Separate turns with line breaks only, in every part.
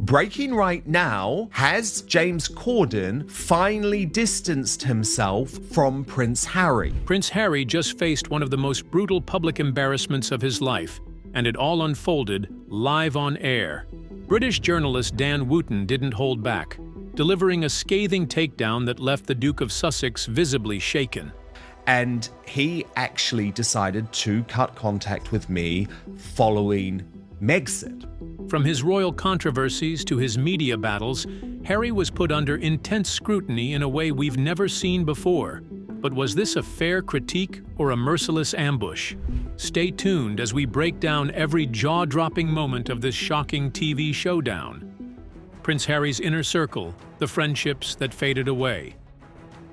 Breaking right now, has James Cordon finally distanced himself from Prince Harry?
Prince Harry just faced one of the most brutal public embarrassments of his life, and it all unfolded live on air. British journalist Dan Wootton didn't hold back, delivering a scathing takedown that left the Duke of Sussex visibly shaken.
And he actually decided to cut contact with me following Megxit.
From his royal controversies to his media battles, Harry was put under intense scrutiny in a way we've never seen before. But was this a fair critique or a merciless ambush? Stay tuned as we break down every jaw-dropping moment of this shocking TV showdown. Prince Harry's inner circle, the friendships that faded away.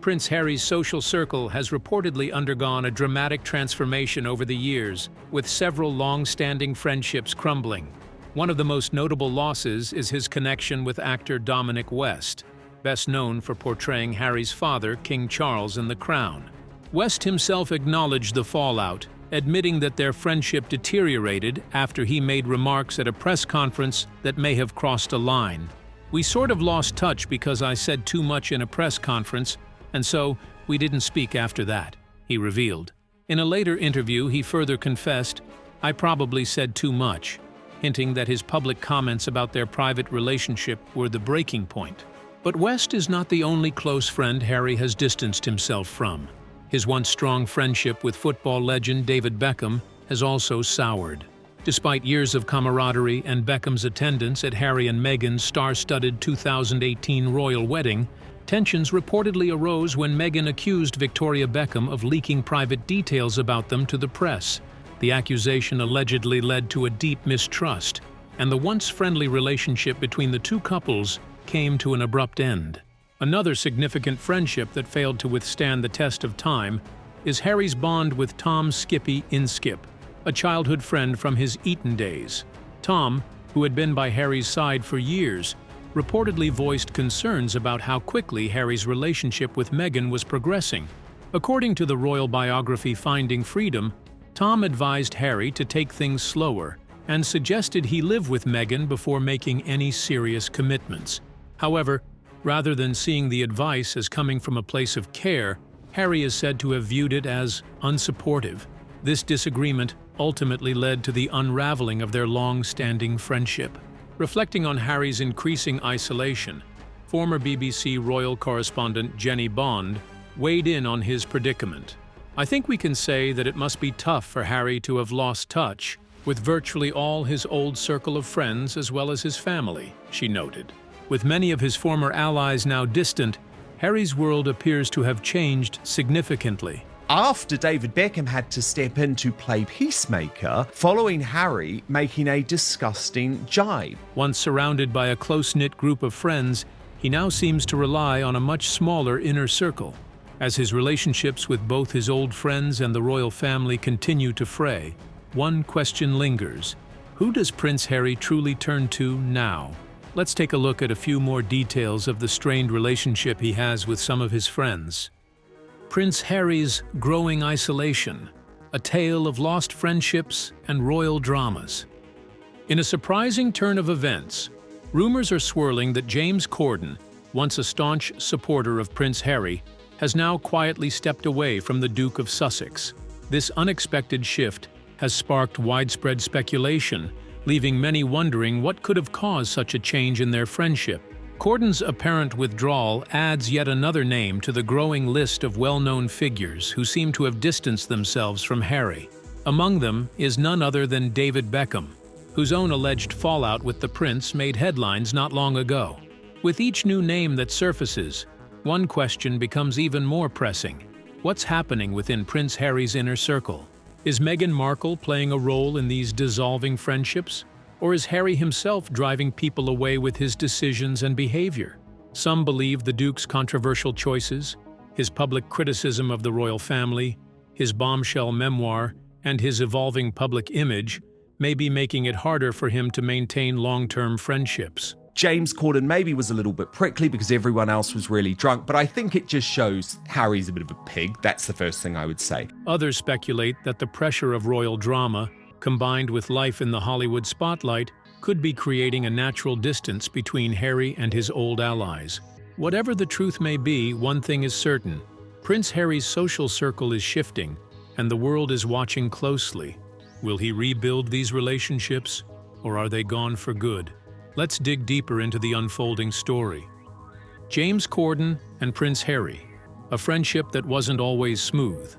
Prince Harry's social circle has reportedly undergone a dramatic transformation over the years, with several long-standing friendships crumbling. One of the most notable losses is his connection with actor Dominic West, best known for portraying Harry's father, King Charles, in The Crown. West himself acknowledged the fallout, admitting that their friendship deteriorated after he made remarks at a press conference that may have crossed a line. "We sort of lost touch because I said too much in a press conference, and so we didn't speak after that," he revealed. In a later interview, he further confessed, "I probably said too much," hinting that his public comments about their private relationship were the breaking point. But West is not the only close friend Harry has distanced himself from. His once strong friendship with football legend David Beckham has also soured. Despite years of camaraderie and Beckham's attendance at Harry and Meghan's star-studded 2018 royal wedding, tensions reportedly arose when Meghan accused Victoria Beckham of leaking private details about them to the press. The accusation allegedly led to a deep mistrust, and the once friendly relationship between the two couples came to an abrupt end. Another significant friendship that failed to withstand the test of time is Harry's bond with Tom "Skippy" Inskip, a childhood friend from his Eton days. Tom, who had been by Harry's side for years, reportedly voiced concerns about how quickly Harry's relationship with Meghan was progressing. According to the royal biography Finding Freedom, Tom advised Harry to take things slower and suggested he live with Meghan before making any serious commitments. However, rather than seeing the advice as coming from a place of care, Harry is said to have viewed it as unsupportive. This disagreement ultimately led to the unraveling of their long-standing friendship. Reflecting on Harry's increasing isolation, former BBC royal correspondent Jenny Bond weighed in on his predicament. "I think we can say that it must be tough for Harry to have lost touch with virtually all his old circle of friends as well as his family," she noted. With many of his former allies now distant, Harry's world appears to have changed significantly.
After David Beckham had to step in to play peacemaker, following Harry making a disgusting jibe.
Once surrounded by a close-knit group of friends, he now seems to rely on a much smaller inner circle. As his relationships with both his old friends and the royal family continue to fray, one question lingers: who does Prince Harry truly turn to now? Let's take a look at a few more details of the strained relationship he has with some of his friends. Prince Harry's growing isolation, a tale of lost friendships and royal dramas. In a surprising turn of events, rumors are swirling that James Cordon, once a staunch supporter of Prince Harry, has now quietly stepped away from the Duke of Sussex. This unexpected shift has sparked widespread speculation, leaving many wondering what could have caused such a change in their friendship. Cordon's apparent withdrawal adds yet another name to the growing list of well-known figures who seem to have distanced themselves from Harry. Among them is none other than David Beckham, whose own alleged fallout with the prince made headlines not long ago. With each new name that surfaces, one question becomes even more pressing. What's happening within Prince Harry's inner circle? Is Meghan Markle playing a role in these dissolving friendships? Or is Harry himself driving people away with his decisions and behavior? Some believe the Duke's controversial choices, his public criticism of the royal family, his bombshell memoir, and his evolving public image may be making it harder for him to maintain long-term friendships.
James Corden maybe was a little bit prickly because everyone else was really drunk, but I think it just shows Harry's a bit of a pig. That's the first thing I would say.
Others speculate that the pressure of royal drama, combined with life in the Hollywood spotlight, could be creating a natural distance between Harry and his old allies. Whatever the truth may be, one thing is certain. Prince Harry's social circle is shifting, and the world is watching closely. Will he rebuild these relationships, or are they gone for good? Let's dig deeper into the unfolding story. James Corden and Prince Harry, a friendship that wasn't always smooth.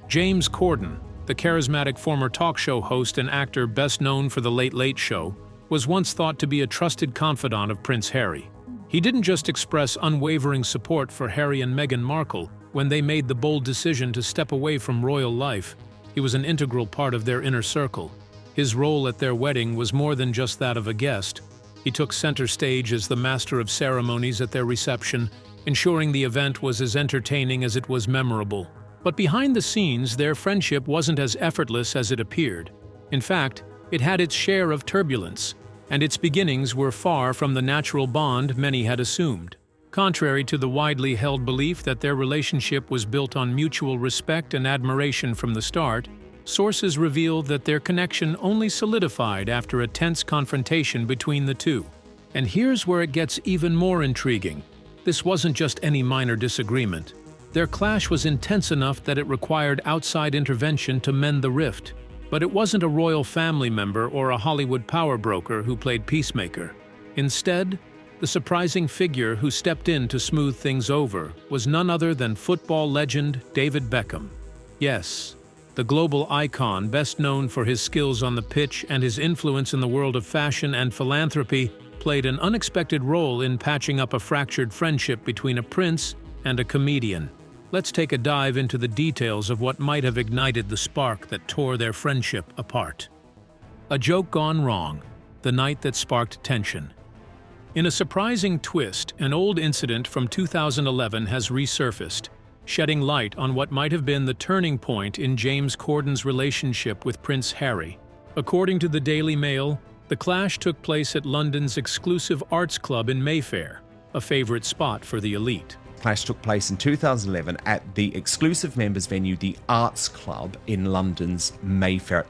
James Corden, the charismatic former talk show host and actor best known for The Late Late Show, was once thought to be a trusted confidant of Prince Harry. He didn't just express unwavering support for Harry and Meghan Markle when they made the bold decision to step away from royal life. He was an integral part of their inner circle. His role at their wedding was more than just that of a guest. He took center stage as the master of ceremonies at their reception, ensuring the event was as entertaining as it was memorable. But behind the scenes, their friendship wasn't as effortless as it appeared. In fact, it had its share of turbulence, and its beginnings were far from the natural bond many had assumed. Contrary to the widely held belief that their relationship was built on mutual respect and admiration from the start, sources reveal that their connection only solidified after a tense confrontation between the two. And here's where it gets even more intriguing. This wasn't just any minor disagreement. Their clash was intense enough that it required outside intervention to mend the rift. But it wasn't a royal family member or a Hollywood power broker who played peacemaker. Instead, the surprising figure who stepped in to smooth things over was none other than football legend David Beckham. Yes, the global icon, best known for his skills on the pitch and his influence in the world of fashion and philanthropy, played an unexpected role in patching up a fractured friendship between a prince and a comedian. Let's take a dive into the details of what might have ignited the spark that tore their friendship apart. A joke gone wrong, the night that sparked tension. In a surprising twist, an old incident from 2011 has resurfaced, shedding light on what might have been the turning point in James Corden's relationship with Prince Harry. According to the Daily Mail, the clash took place at London's exclusive arts club in Mayfair, a favorite spot for the elite.
Clash took place in 2011 at the exclusive members venue, the Arts Club in London's Mayfair.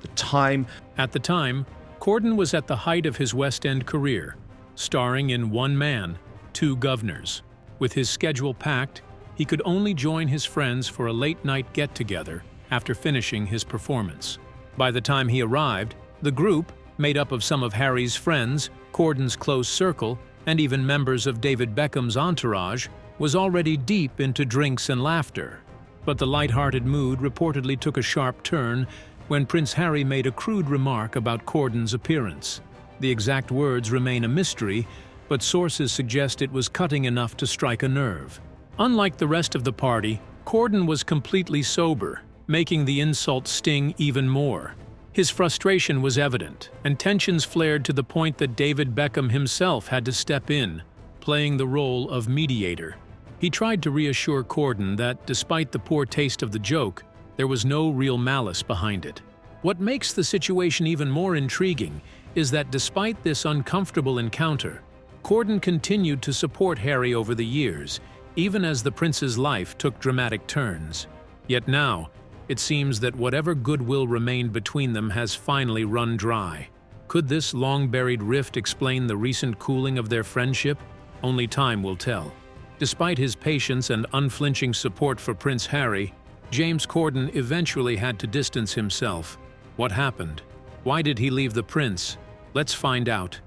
At the time, Corden was at the height of his West End career, starring in One Man, Two Governors. With his schedule packed, he could only join his friends for a late-night get-together after finishing his performance. By the time he arrived, the group, made up of some of Harry's friends, Corden's close circle, and even members of David Beckham's entourage, was already deep into drinks and laughter. But the lighthearted mood reportedly took a sharp turn when Prince Harry made a crude remark about Corden's appearance. The exact words remain a mystery, but sources suggest it was cutting enough to strike a nerve. Unlike the rest of the party, Corden was completely sober, making the insult sting even more. His frustration was evident, and tensions flared to the point that David Beckham himself had to step in, playing the role of mediator. He tried to reassure Corden that, despite the poor taste of the joke, there was no real malice behind it. What makes the situation even more intriguing is that despite this uncomfortable encounter, Corden continued to support Harry over the years, even as the prince's life took dramatic turns. Yet now, it seems that whatever goodwill remained between them has finally run dry. Could this long-buried rift explain the recent cooling of their friendship? Only time will tell. Despite his patience and unflinching support for Prince Harry, James Corden eventually had to distance himself. What happened? Why did he leave the prince? Let's find out.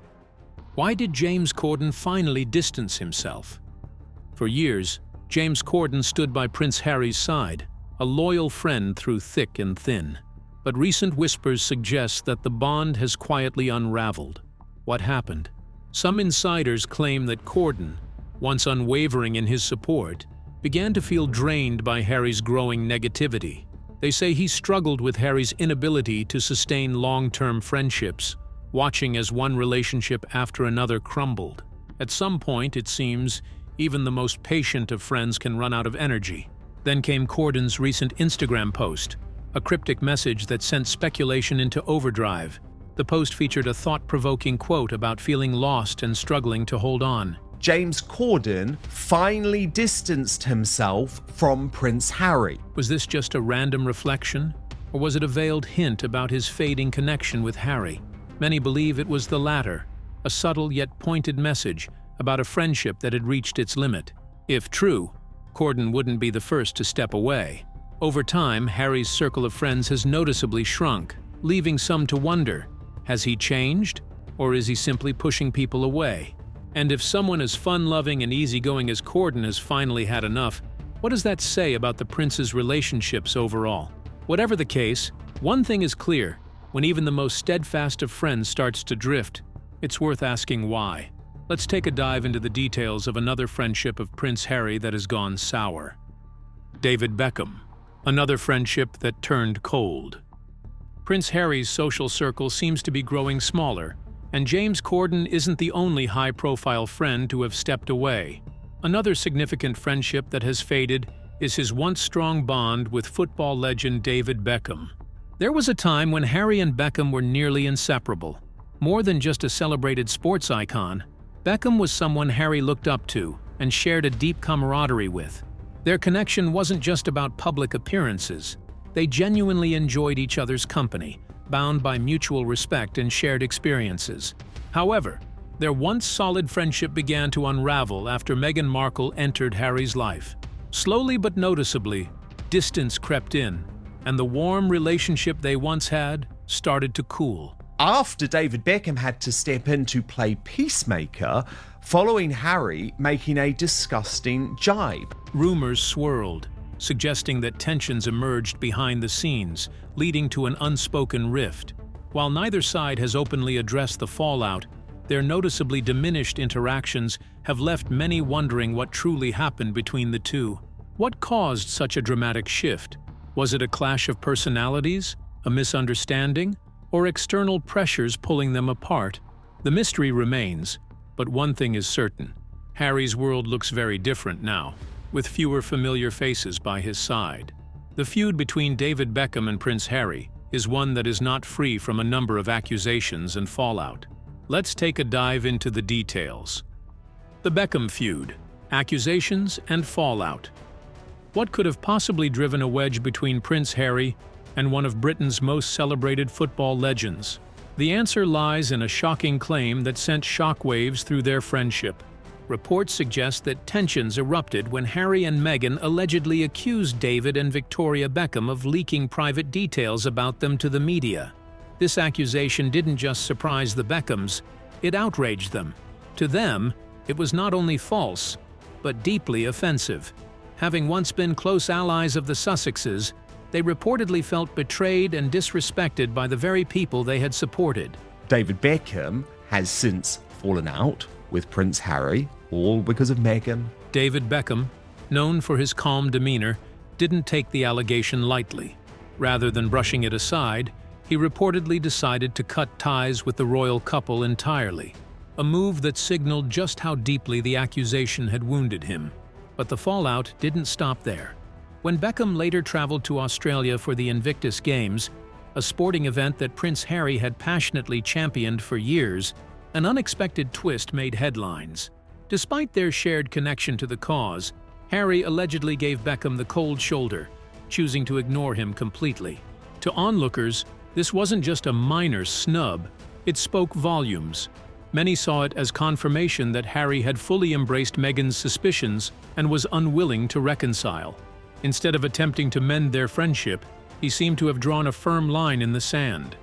Why did James Corden finally distance himself? For years, James Corden stood by Prince Harry's side, a loyal friend through thick and thin. But recent whispers suggest that the bond has quietly unraveled. What happened? Some insiders claim that Corden, once unwavering in his support, began to feel drained by Harry's growing negativity. They say he struggled with Harry's inability to sustain long-term friendships, watching as one relationship after another crumbled. At some point, it seems, even the most patient of friends can run out of energy. Then came Corden's recent Instagram post, a cryptic message that sent speculation into overdrive. The post featured a thought-provoking quote about feeling lost and struggling to hold on. James Corden finally distanced himself from Prince Harry.
Was this just a random reflection, or was it a veiled hint about his fading connection with Harry? Many believe it was the latter, a subtle yet pointed message about a friendship that had reached its limit. If true, Cordon wouldn't be the first to step away. Over time, Harry's circle of friends has noticeably shrunk, leaving some to wonder, has he changed, or is he simply pushing people away? And if someone as fun-loving and easygoing as Cordon has finally had enough, what does that say about the prince's relationships overall? Whatever the case, one thing is clear: when even the most steadfast of friends starts to drift, it's worth asking why. Let's take a dive into the details of another friendship of Prince Harry that has gone sour. David Beckham, another friendship that turned cold. Prince Harry's social circle seems to be growing smaller, and James Corden isn't the only high-profile friend to have stepped away. Another significant friendship that has faded is his once strong bond with football legend David Beckham. There was a time when Harry and Beckham were nearly inseparable. More than just a celebrated sports icon, Beckham was someone Harry looked up to and shared a deep camaraderie with. Their connection wasn't just about public appearances. They genuinely enjoyed each other's company, bound by mutual respect and shared experiences. However, their once solid friendship began to unravel after Meghan Markle entered Harry's life. Slowly but noticeably, distance crept in, and the warm relationship they once had started to cool.
After David Beckham had to step in to play peacemaker, following Harry making a disgusting jibe.
Rumors swirled, suggesting that tensions emerged behind the scenes, leading to an unspoken rift. While neither side has openly addressed the fallout, their noticeably diminished interactions have left many wondering what truly happened between the two. What caused such a dramatic shift? Was it a clash of personalities, a misunderstanding, or external pressures pulling them apart? The mystery remains, but one thing is certain: Harry's world looks very different now, with fewer familiar faces by his side. The feud between David Beckham and Prince Harry is one that is not free from a number of accusations and fallout. Let's take a dive into the details. The Beckham feud, accusations and fallout. What could have possibly driven a wedge between Prince Harry and one of Britain's most celebrated football legends? The answer lies in a shocking claim that sent shockwaves through their friendship. Reports suggest that tensions erupted when Harry and Meghan allegedly accused David and Victoria Beckham of leaking private details about them to the media. This accusation didn't just surprise the Beckhams, it outraged them. To them, it was not only false, but deeply offensive. Having once been close allies of the Sussexes, they reportedly felt betrayed and disrespected by the very people they had supported.
David Beckham has since fallen out with Prince Harry, all because of Meghan.
David Beckham, known for his calm demeanor, didn't take the allegation lightly. Rather than brushing it aside, he reportedly decided to cut ties with the royal couple entirely, a move that signaled just how deeply the accusation had wounded him. But the fallout didn't stop there. When Beckham later traveled to Australia for the Invictus Games, a sporting event that Prince Harry had passionately championed for years, an unexpected twist made headlines. Despite their shared connection to the cause, Harry allegedly gave Beckham the cold shoulder, choosing to ignore him completely. To onlookers, this wasn't just a minor snub, it spoke volumes. Many saw it as confirmation that Harry had fully embraced Meghan's suspicions and was unwilling to reconcile. Instead of attempting to mend their friendship, he seemed to have drawn a firm line in the sand.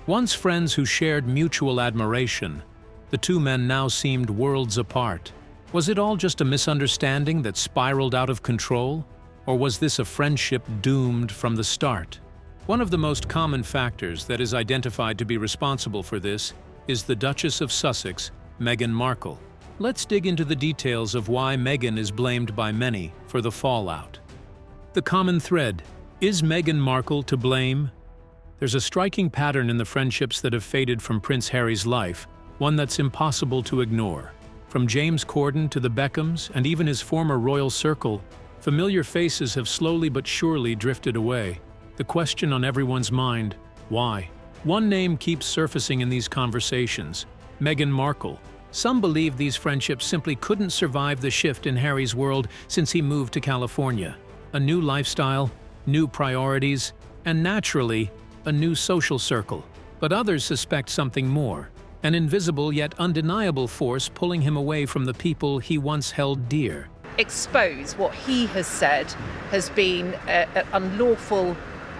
Once friends who shared mutual admiration, the two men now seemed worlds apart. Was it all just a misunderstanding that spiraled out of control? Or was this a friendship doomed from the start? One of the most common factors that is identified to be responsible for this is the Duchess of Sussex, Meghan Markle. Let's dig into the details of why Meghan is blamed by many for the fallout. The common thread: is Meghan Markle to blame? There's a striking pattern in the friendships that have faded from Prince Harry's life, one that's impossible to ignore. From James Corden to the Beckhams and even his former royal circle, familiar faces have slowly but surely drifted away. The question on everyone's mind: why? One name keeps surfacing in these conversations: Meghan Markle. Some believe these friendships simply couldn't survive the shift in Harry's world since he moved to California. A new lifestyle, new priorities, and naturally, a new social circle. But others suspect something more, an invisible yet undeniable force pulling him away from the people he once held dear.
Expose what he has said has been unlawful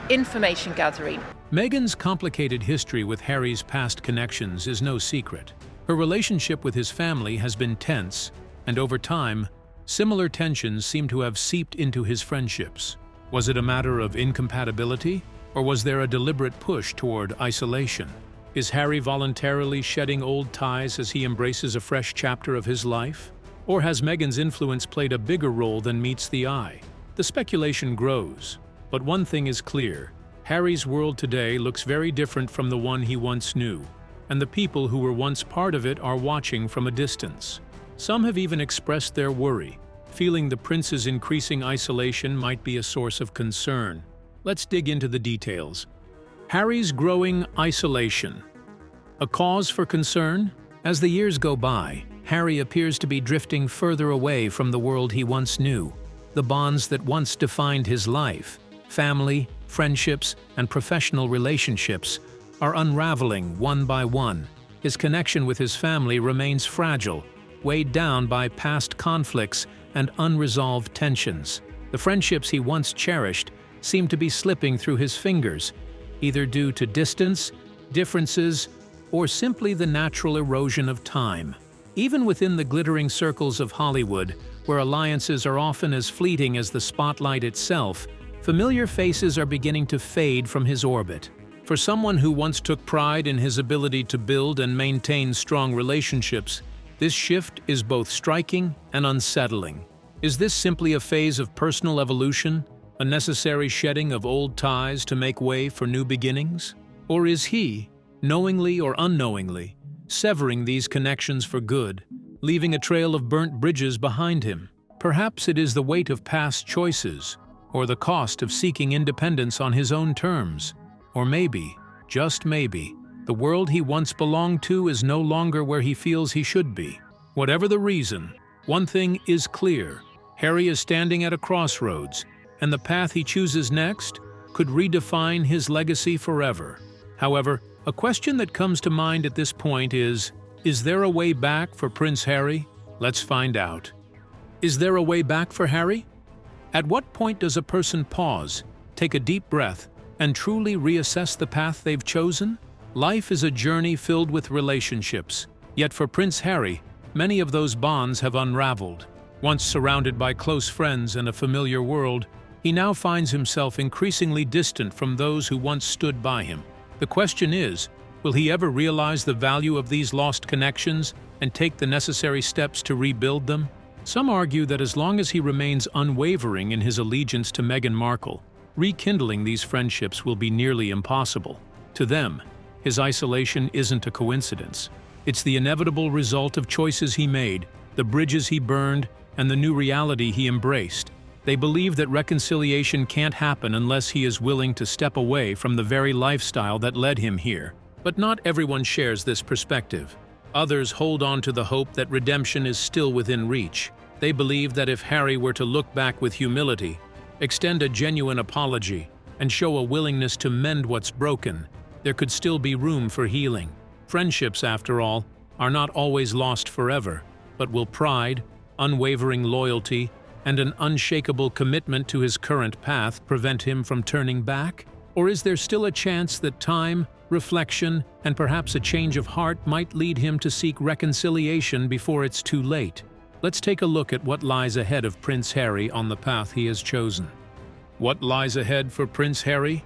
information gathering.
Meghan's complicated history with Harry's past connections is no secret. Her relationship with his family has been tense, and over time, similar tensions seem to have seeped into his friendships. Was it a matter of incompatibility, or was there a deliberate push toward isolation? Is Harry voluntarily shedding old ties as he embraces a fresh chapter of his life? Or has Meghan's influence played a bigger role than meets the eye? The speculation grows, but one thing is clear. Harry's world today looks very different from the one he once knew, and the people who were once part of it are watching from a distance. Some have even expressed their worry, feeling the prince's increasing isolation might be a source of concern. Let's dig into the details. Harry's growing isolation. A cause for concern? As the years go by, Harry appears to be drifting further away from the world he once knew. The bonds that once defined his life, family, friendships, and professional relationships, are unraveling one by one. His connection with his family remains fragile, weighed down by past conflicts and unresolved tensions. The friendships he once cherished seem to be slipping through his fingers, either due to distance, differences, or simply the natural erosion of time. Even within the glittering circles of Hollywood, where alliances are often as fleeting as the spotlight itself, familiar faces are beginning to fade from his orbit. For someone who once took pride in his ability to build and maintain strong relationships, this shift is both striking and unsettling. Is this simply a phase of personal evolution, a necessary shedding of old ties to make way for new beginnings? Or is he, knowingly or unknowingly, severing these connections for good, leaving a trail of burnt bridges behind him? Perhaps it is the weight of past choices, or the cost of seeking independence on his own terms. Or maybe, just maybe, the world he once belonged to is no longer where he feels he should be. Whatever the reason, one thing is clear. Harry is standing at a crossroads, and the path he chooses next could redefine his legacy forever. However, a question that comes to mind at this point is there a way back for Prince Harry? Let's find out. Is there a way back for Harry? At what point does a person pause, take a deep breath, and truly reassess the path they've chosen? Life is a journey filled with relationships, yet for Prince Harry, many of those bonds have unraveled. Once surrounded by close friends and a familiar world, he now finds himself increasingly distant from those who once stood by him. The question is, will he ever realize the value of these lost connections and take the necessary steps to rebuild them? Some argue that as long as he remains unwavering in his allegiance to Meghan Markle, rekindling these friendships will be nearly impossible. To them, his isolation isn't a coincidence. It's the inevitable result of choices he made, the bridges he burned, and the new reality he embraced. They believe that reconciliation can't happen unless he is willing to step away from the very lifestyle that led him here. But not everyone shares this perspective. Others hold on to the hope that redemption is still within reach. They believe that if Harry were to look back with humility, extend a genuine apology, and show a willingness to mend what's broken, there could still be room for healing. Friendships, after all, are not always lost forever, but will pride, unwavering loyalty, and an unshakable commitment to his current path prevent him from turning back? Or is there still a chance that time, reflection, and perhaps a change of heart might lead him to seek reconciliation before it's too late? Let's take a look at what lies ahead of Prince Harry on the path he has chosen. What lies ahead for Prince Harry?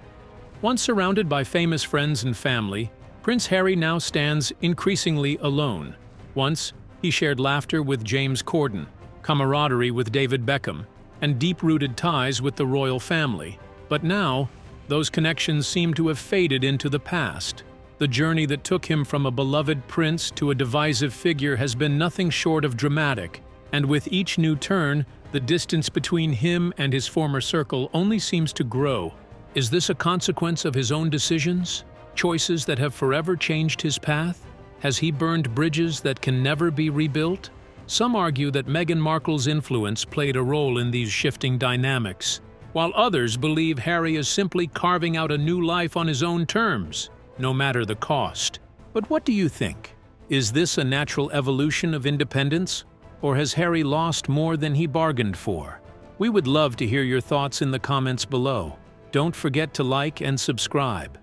Once surrounded by famous friends and family, Prince Harry now stands increasingly alone. Once, he shared laughter with James Cordon, camaraderie with David Beckham, and deep-rooted ties with the royal family. But now, those connections seem to have faded into the past. The journey that took him from a beloved prince to a divisive figure has been nothing short of dramatic, and with each new turn, the distance between him and his former circle only seems to grow. Is this a consequence of his own decisions? Choices that have forever changed his path? Has he burned bridges that can never be rebuilt? Some argue that Meghan Markle's influence played a role in these shifting dynamics, while others believe Harry is simply carving out a new life on his own terms. no matter the cost. But what do you think? Is this a natural evolution of independence? Or has Harry lost more than he bargained for? We would love to hear your thoughts in the comments below. Don't forget to like and subscribe.